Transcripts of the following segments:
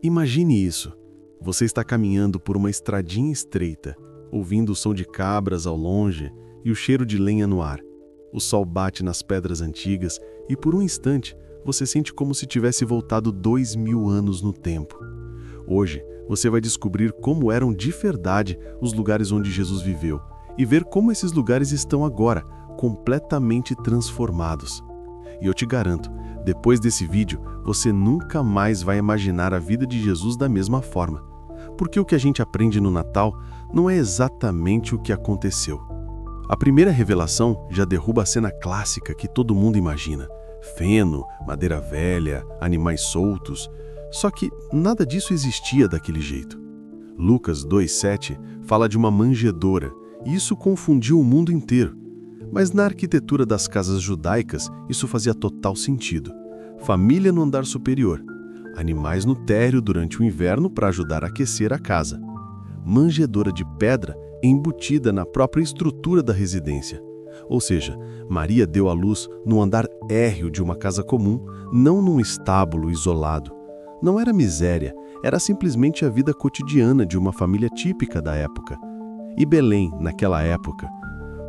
Imagine isso. Você está caminhando por uma estradinha estreita, ouvindo o som de cabras ao longe e o cheiro de lenha no ar. O sol bate nas pedras antigas e, por um instante, você sente como se tivesse voltado 2000 anos no tempo. Hoje, você vai descobrir como eram de verdade os lugares onde Jesus viveu e ver como esses lugares estão agora, completamente transformados. E eu te garanto, depois desse vídeo, você nunca mais vai imaginar a vida de Jesus da mesma forma. Porque o que a gente aprende no Natal não é exatamente o que aconteceu. A primeira revelação já derruba a cena clássica que todo mundo imagina. Feno, madeira velha, animais soltos. Só que nada disso existia daquele jeito. Lucas 2,7 fala de uma manjedoura, e isso confundiu o mundo inteiro. Mas na arquitetura das casas judaicas, isso fazia total sentido. Família no andar superior, animais no térreo durante o inverno para ajudar a aquecer a casa. Manjedoura de pedra embutida na própria estrutura da residência. Ou seja, Maria deu à luz no andar érreo de uma casa comum, não num estábulo isolado. Não era miséria, era simplesmente a vida cotidiana de uma família típica da época. E Belém, naquela época,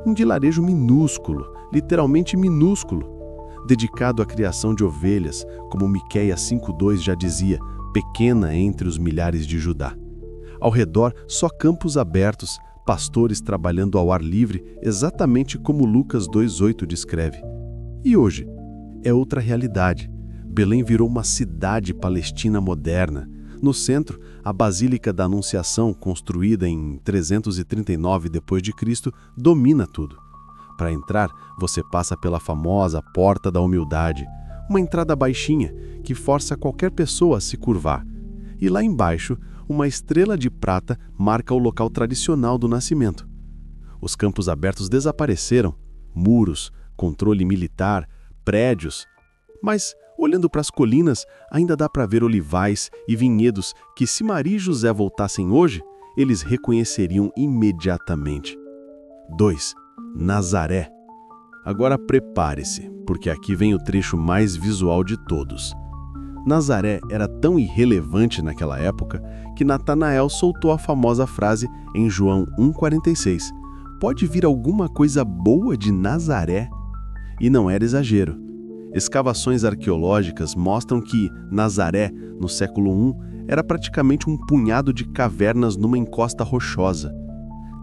um vilarejo minúsculo, literalmente minúsculo, dedicado à criação de ovelhas, como Miqueias 5,2 já dizia, pequena entre os milhares de Judá. Ao redor, só campos abertos, pastores trabalhando ao ar livre, exatamente como Lucas 2,8 descreve. E hoje? É outra realidade. Belém virou uma cidade palestina moderna. No centro, a Basílica da Anunciação, construída em 339 d.C., domina tudo. Para entrar, você passa pela famosa Porta da Humildade, uma entrada baixinha que força qualquer pessoa a se curvar. E lá embaixo, uma estrela de prata marca o local tradicional do nascimento. Os campos abertos desapareceram, muros, controle militar, prédios. Mas, olhando para as colinas, ainda dá para ver olivais e vinhedos que, se Maria e José voltassem hoje, eles reconheceriam imediatamente. 2. Nazaré. Agora prepare-se, porque aqui vem o trecho mais visual de todos. Nazaré era tão irrelevante naquela época que Natanael soltou a famosa frase em João 1,46. Pode vir alguma coisa boa de Nazaré? E não era exagero. Escavações arqueológicas mostram que Nazaré, no século I, era praticamente um punhado de cavernas numa encosta rochosa.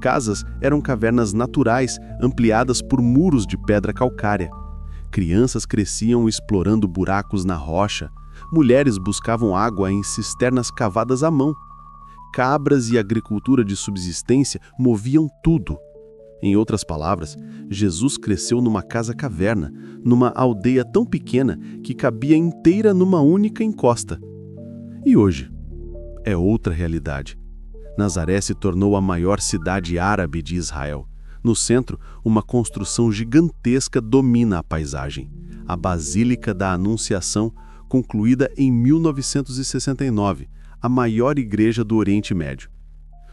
Casas eram cavernas naturais, ampliadas por muros de pedra calcária. Crianças cresciam explorando buracos na rocha. Mulheres buscavam água em cisternas cavadas à mão. Cabras e agricultura de subsistência moviam tudo. Em outras palavras, Jesus cresceu numa casa-caverna, numa aldeia tão pequena que cabia inteira numa única encosta. E hoje? É outra realidade. Nazaré se tornou a maior cidade árabe de Israel. No centro, uma construção gigantesca domina a paisagem. A Basílica da Anunciação, concluída em 1969, a maior igreja do Oriente Médio.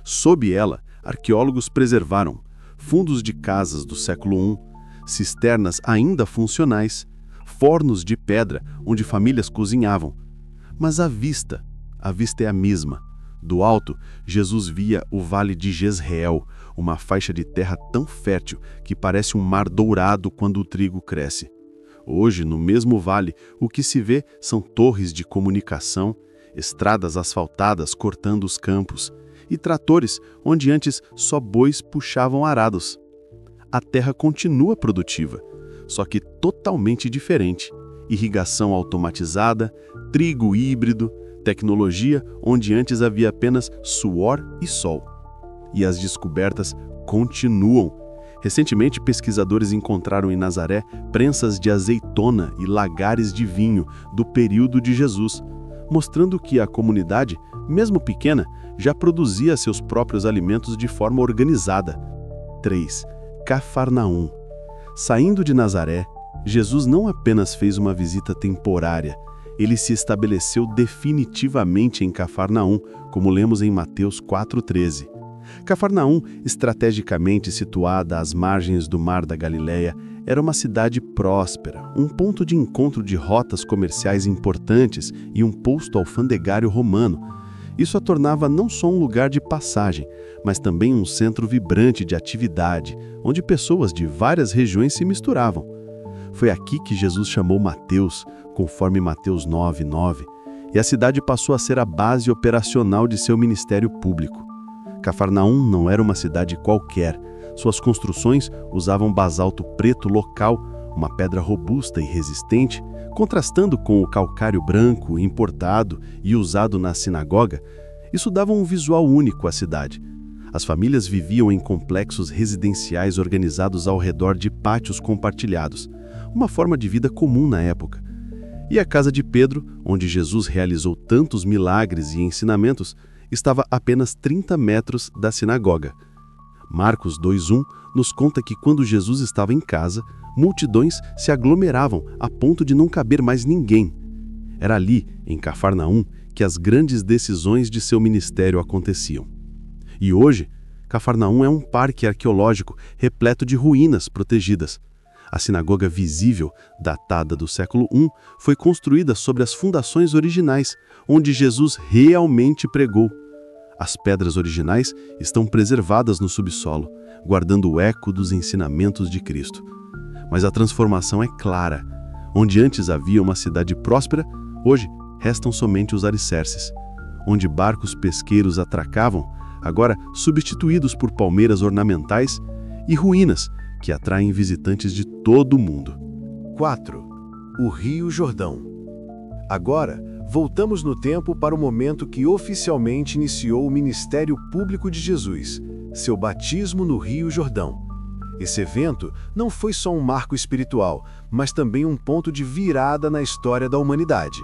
Sob ela, arqueólogos preservaram fundos de casas do século I, cisternas ainda funcionais, fornos de pedra onde famílias cozinhavam. Mas a vista é a mesma. Do alto, Jesus via o vale de Jezreel, uma faixa de terra tão fértil que parece um mar dourado quando o trigo cresce. Hoje, no mesmo vale, o que se vê são torres de comunicação, estradas asfaltadas cortando os campos e tratores onde antes só bois puxavam arados. A terra continua produtiva, só que totalmente diferente. Irrigação automatizada, trigo híbrido, tecnologia onde antes havia apenas suor e sol. E as descobertas continuam. Recentemente, pesquisadores encontraram em Nazaré prensas de azeitona e lagares de vinho do período de Jesus, mostrando que a comunidade, mesmo pequena, já produzia seus próprios alimentos de forma organizada. 3. Cafarnaum. Saindo de Nazaré, Jesus não apenas fez uma visita temporária, ele se estabeleceu definitivamente em Cafarnaum, como lemos em Mateus 4,13. Cafarnaum, estrategicamente situada às margens do Mar da Galileia, era uma cidade próspera, um ponto de encontro de rotas comerciais importantes e um posto alfandegário romano. Isso a tornava não só um lugar de passagem, mas também um centro vibrante de atividade, onde pessoas de várias regiões se misturavam. Foi aqui que Jesus chamou Mateus, conforme Mateus 9:9, e a cidade passou a ser a base operacional de seu ministério público. Cafarnaum não era uma cidade qualquer. Suas construções usavam basalto preto local, uma pedra robusta e resistente, contrastando com o calcário branco importado e usado na sinagoga. Isso dava um visual único à cidade. As famílias viviam em complexos residenciais organizados ao redor de pátios compartilhados, uma forma de vida comum na época. E a casa de Pedro, onde Jesus realizou tantos milagres e ensinamentos, estava a apenas 30 metros da sinagoga. Marcos 2:1 nos conta que quando Jesus estava em casa, multidões se aglomeravam a ponto de não caber mais ninguém. Era ali, em Cafarnaum, que as grandes decisões de seu ministério aconteciam. E hoje, Cafarnaum é um parque arqueológico repleto de ruínas protegidas. A sinagoga visível, datada do século I, foi construída sobre as fundações originais, onde Jesus realmente pregou. As pedras originais estão preservadas no subsolo, guardando o eco dos ensinamentos de Cristo. Mas a transformação é clara. Onde antes havia uma cidade próspera, hoje restam somente os alicerces. Onde barcos pesqueiros atracavam, agora substituídos por palmeiras ornamentais, e ruínas que atraem visitantes de todo o mundo. 4. O Rio Jordão. Agora, voltamos no tempo para o momento que oficialmente iniciou o ministério público de Jesus, seu batismo no Rio Jordão. Esse evento não foi só um marco espiritual, mas também um ponto de virada na história da humanidade.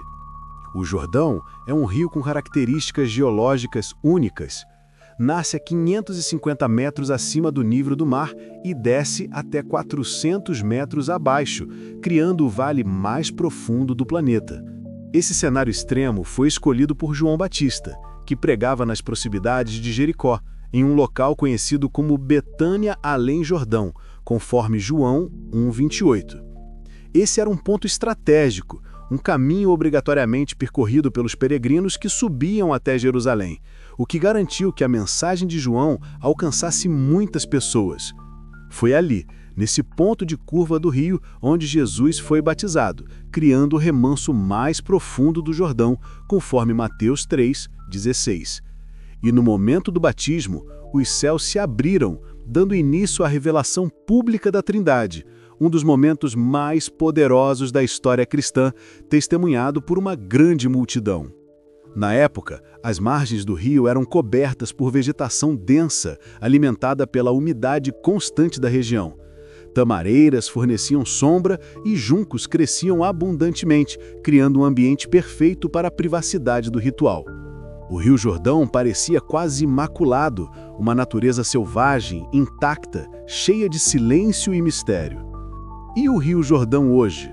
O Jordão é um rio com características geológicas únicas. Nasce a 550 metros acima do nível do mar e desce até 400 metros abaixo, criando o vale mais profundo do planeta. Esse cenário extremo foi escolhido por João Batista, que pregava nas proximidades de Jericó, em um local conhecido como Betânia além Jordão, conforme João 1:28. Esse era um ponto estratégico, um caminho obrigatoriamente percorrido pelos peregrinos que subiam até Jerusalém, o que garantiu que a mensagem de João alcançasse muitas pessoas. Foi ali, nesse ponto de curva do rio, onde Jesus foi batizado, criando o remanso mais profundo do Jordão, conforme Mateus 3:16. E no momento do batismo, os céus se abriram, dando início à revelação pública da Trindade, um dos momentos mais poderosos da história cristã, testemunhado por uma grande multidão. Na época, as margens do rio eram cobertas por vegetação densa, alimentada pela umidade constante da região. Tamareiras forneciam sombra e juncos cresciam abundantemente, criando um ambiente perfeito para a privacidade do ritual. O Rio Jordão parecia quase imaculado, uma natureza selvagem, intacta, cheia de silêncio e mistério. E o Rio Jordão hoje?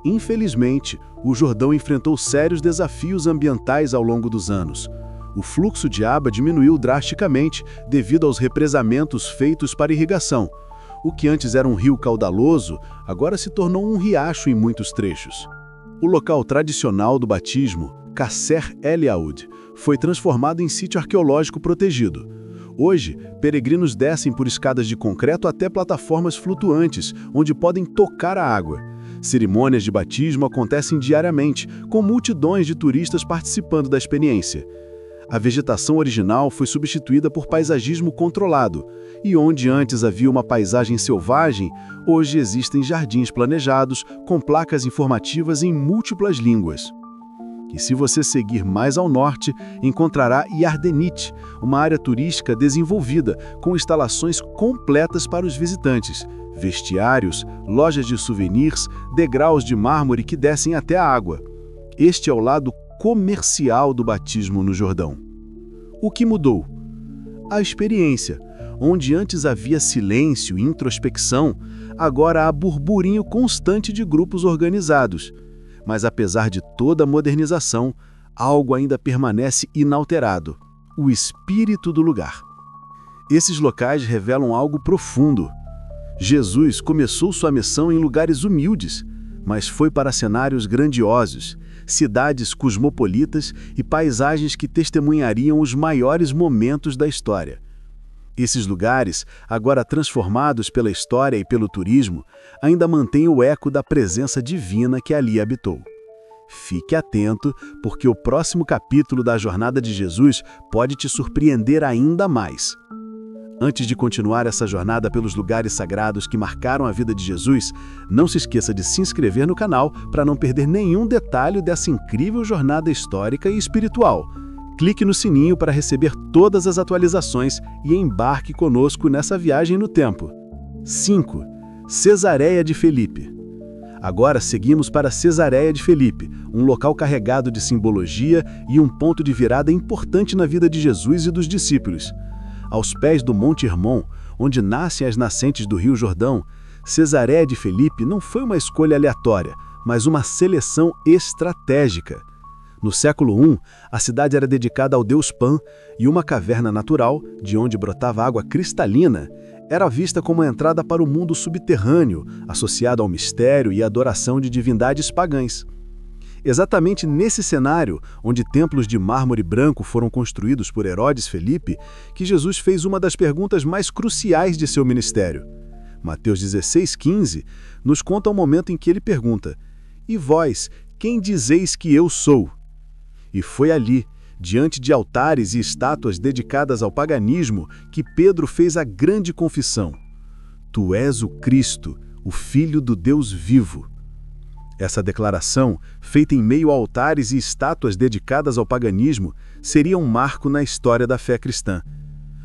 Infelizmente, o Jordão enfrentou sérios desafios ambientais ao longo dos anos. O fluxo de água diminuiu drasticamente devido aos represamentos feitos para irrigação. O que antes era um rio caudaloso, agora se tornou um riacho em muitos trechos. O local tradicional do batismo, Qasser El-Yaoud, foi transformado em sítio arqueológico protegido. Hoje, peregrinos descem por escadas de concreto até plataformas flutuantes, onde podem tocar a água. Cerimônias de batismo acontecem diariamente, com multidões de turistas participando da experiência. A vegetação original foi substituída por paisagismo controlado, e onde antes havia uma paisagem selvagem, hoje existem jardins planejados com placas informativas em múltiplas línguas. E se você seguir mais ao norte, encontrará Yardenit, uma área turística desenvolvida, com instalações completas para os visitantes, vestiários, lojas de souvenirs, degraus de mármore que descem até a água. Este é o lado comercial do batismo no Jordão. O que mudou? A experiência. Onde antes havia silêncio e introspecção, agora há burburinho constante de grupos organizados. Mas apesar de toda a modernização, algo ainda permanece inalterado: o espírito do lugar. Esses locais revelam algo profundo. Jesus começou sua missão em lugares humildes, mas foi para cenários grandiosos, cidades cosmopolitas e paisagens que testemunhariam os maiores momentos da história. Esses lugares, agora transformados pela história e pelo turismo, ainda mantêm o eco da presença divina que ali habitou. Fique atento, porque o próximo capítulo da jornada de Jesus pode te surpreender ainda mais. Antes de continuar essa jornada pelos lugares sagrados que marcaram a vida de Jesus, não se esqueça de se inscrever no canal para não perder nenhum detalhe dessa incrível jornada histórica e espiritual. Clique no sininho para receber todas as atualizações e embarque conosco nessa viagem no tempo. 5. Cesareia de Filipe. Agora seguimos para Cesareia de Filipe, um local carregado de simbologia e um ponto de virada importante na vida de Jesus e dos discípulos. Aos pés do Monte Hermon, onde nascem as nascentes do Rio Jordão, Cesareia de Filipe não foi uma escolha aleatória, mas uma seleção estratégica. No século I, a cidade era dedicada ao deus Pan e uma caverna natural, de onde brotava água cristalina, era vista como a entrada para o mundo subterrâneo, associado ao mistério e adoração de divindades pagãs. Exatamente nesse cenário, onde templos de mármore branco foram construídos por Herodes Filipe, que Jesus fez uma das perguntas mais cruciais de seu ministério. Mateus 16,15 nos conta o momento em que ele pergunta: "E vós, quem dizeis que eu sou?" E foi ali, diante de altares e estátuas dedicadas ao paganismo, que Pedro fez a grande confissão: "Tu és o Cristo, o Filho do Deus vivo." Essa declaração, feita em meio a altares e estátuas dedicadas ao paganismo, seria um marco na história da fé cristã.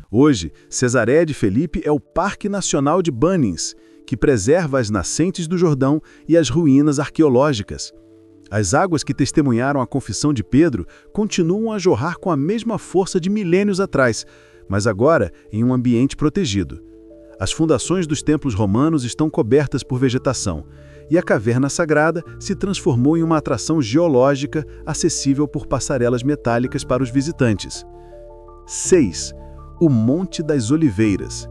Hoje, Cesareia de Filipe é o Parque Nacional de Bunnings, que preserva as nascentes do Jordão e as ruínas arqueológicas. As águas que testemunharam a confissão de Pedro continuam a jorrar com a mesma força de milênios atrás, mas agora em um ambiente protegido. As fundações dos templos romanos estão cobertas por vegetação, e a caverna sagrada se transformou em uma atração geológica acessível por passarelas metálicas para os visitantes. 6. O Monte das Oliveiras.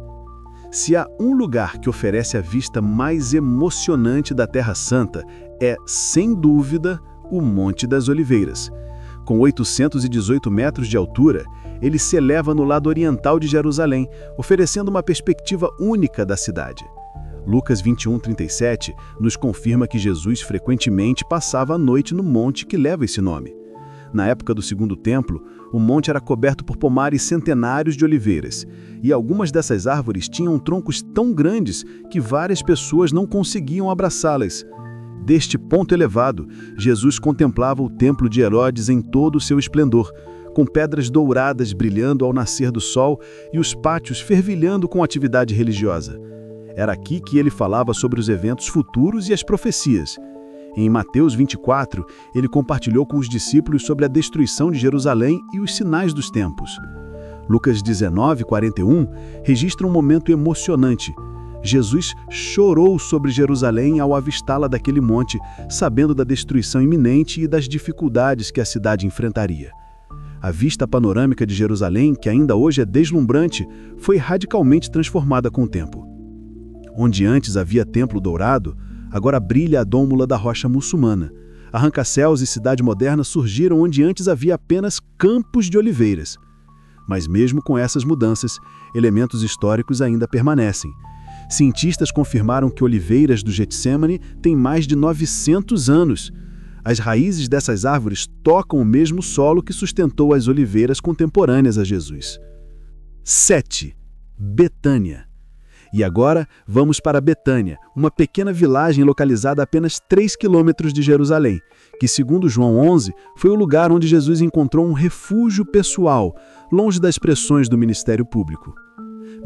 Se há um lugar que oferece a vista mais emocionante da Terra Santa, é, sem dúvida, o Monte das Oliveiras. Com 818 metros de altura, ele se eleva no lado oriental de Jerusalém, oferecendo uma perspectiva única da cidade. Lucas 21:37 nos confirma que Jesus frequentemente passava a noite no monte que leva esse nome. Na época do Segundo Templo, o monte era coberto por pomares centenários de oliveiras, e algumas dessas árvores tinham troncos tão grandes que várias pessoas não conseguiam abraçá-las. Deste ponto elevado, Jesus contemplava o templo de Herodes em todo o seu esplendor, com pedras douradas brilhando ao nascer do sol e os pátios fervilhando com atividade religiosa. Era aqui que ele falava sobre os eventos futuros e as profecias. Em Mateus 24, ele compartilhou com os discípulos sobre a destruição de Jerusalém e os sinais dos tempos. Lucas 19:41 registra um momento emocionante. Jesus chorou sobre Jerusalém ao avistá-la daquele monte, sabendo da destruição iminente e das dificuldades que a cidade enfrentaria. A vista panorâmica de Jerusalém, que ainda hoje é deslumbrante, foi radicalmente transformada com o tempo. Onde antes havia templo dourado, agora brilha a dômula da rocha muçulmana. Arranca-céus e cidade moderna surgiram onde antes havia apenas campos de oliveiras. Mas mesmo com essas mudanças, elementos históricos ainda permanecem. Cientistas confirmaram que oliveiras do Getsemane têm mais de 900 anos. As raízes dessas árvores tocam o mesmo solo que sustentou as oliveiras contemporâneas a Jesus. 7. Betânia. E agora vamos para Betânia, uma pequena vilagem localizada a apenas 3 quilômetros de Jerusalém, que, segundo João 11, foi o lugar onde Jesus encontrou um refúgio pessoal, longe das pressões do ministério público.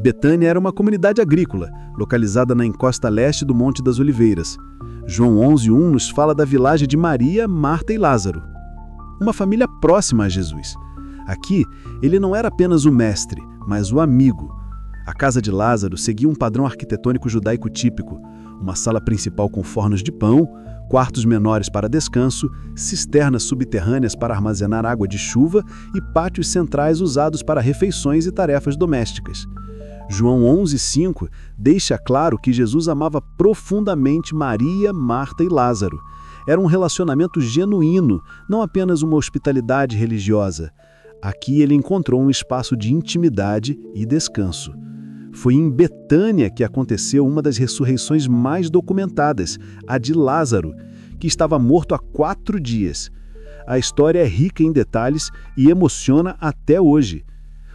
Betânia era uma comunidade agrícola, localizada na encosta leste do Monte das Oliveiras. João 11:1 nos fala da vilagem de Maria, Marta e Lázaro, uma família próxima a Jesus. Aqui, ele não era apenas o mestre, mas o amigo. A casa de Lázaro seguia um padrão arquitetônico judaico típico, uma sala principal com fornos de pão, quartos menores para descanso, cisternas subterrâneas para armazenar água de chuva e pátios centrais usados para refeições e tarefas domésticas. João 11,5 deixa claro que Jesus amava profundamente Maria, Marta e Lázaro. Era um relacionamento genuíno, não apenas uma hospitalidade religiosa. Aqui ele encontrou um espaço de intimidade e descanso. Foi em Betânia que aconteceu uma das ressurreições mais documentadas, a de Lázaro, que estava morto há 4 dias. A história é rica em detalhes e emociona até hoje.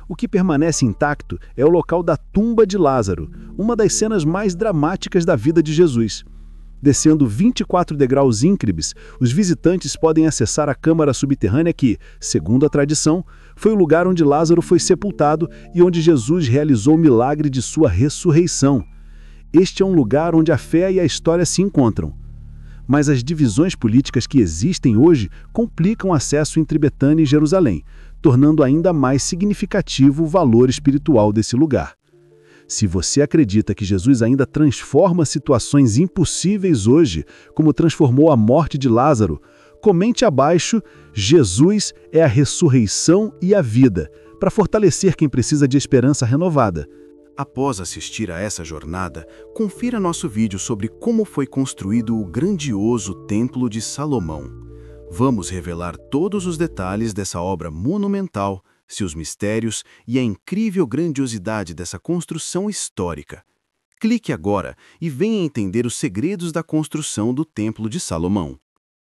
O que permanece intacto é o local da tumba de Lázaro, uma das cenas mais dramáticas da vida de Jesus. Descendo 24 degraus íncrebes, os visitantes podem acessar a câmara subterrânea que, segundo a tradição, foi o lugar onde Lázaro foi sepultado e onde Jesus realizou o milagre de sua ressurreição. Este é um lugar onde a fé e a história se encontram. Mas as divisões políticas que existem hoje complicam o acesso entre Betânia e Jerusalém, tornando ainda mais significativo o valor espiritual desse lugar. Se você acredita que Jesus ainda transforma situações impossíveis hoje, como transformou a morte de Lázaro, comente abaixo: Jesus é a ressurreição e a vida, para fortalecer quem precisa de esperança renovada. Após assistir a essa jornada, confira nosso vídeo sobre como foi construído o grandioso Templo de Salomão. Vamos revelar todos os detalhes dessa obra monumental, seus mistérios e a incrível grandiosidade dessa construção histórica. Clique agora e venha entender os segredos da construção do Templo de Salomão.